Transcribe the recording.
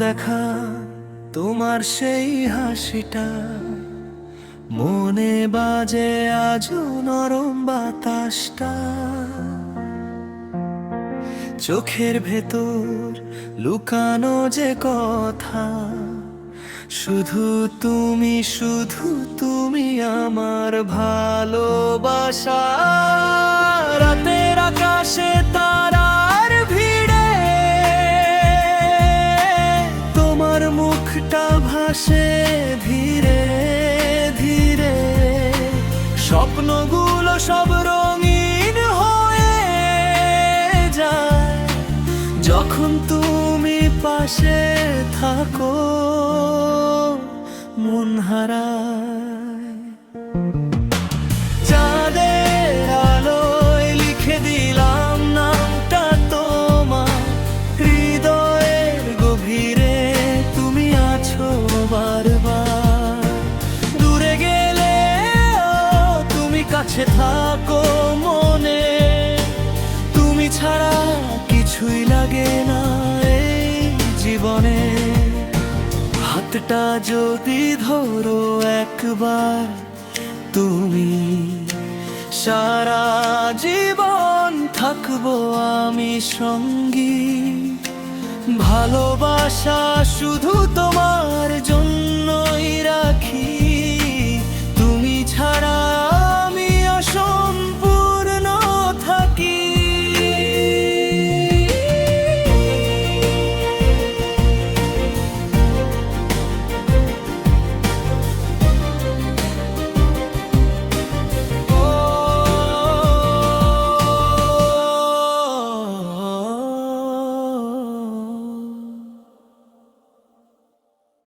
দেখা তোমার সেই হাসিটা মনে বাজে আজও নরম বাতাসটা। চোখের ভেতর লুকানো যে কথা, শুধু তুমি আমার ভালোবাসা। রাতের আকাশে তারার ভিড়ে তোমার মুখটা ভাসে ধীরে ধীরে। স্বপ্নগুলো সব রঙিন হয়ে যায় যখন তুমি পাশে থাকো, মন হারায়। চাঁদের আলোয় লিখে দিলাম নামটা তোমার, হৃদয়ের গভীরে তুমি আছো বারবার। দূরে গেলে তুমি কাছে থাকো মনে, তুমি ছাড়া কিছুই লাগে না এই জীবনে। হাতটা যদি ধরো একবার তুমি, সারা জীবন থাকবো আমি সঙ্গী। ভালোবাসা শুধু তোমার জন্য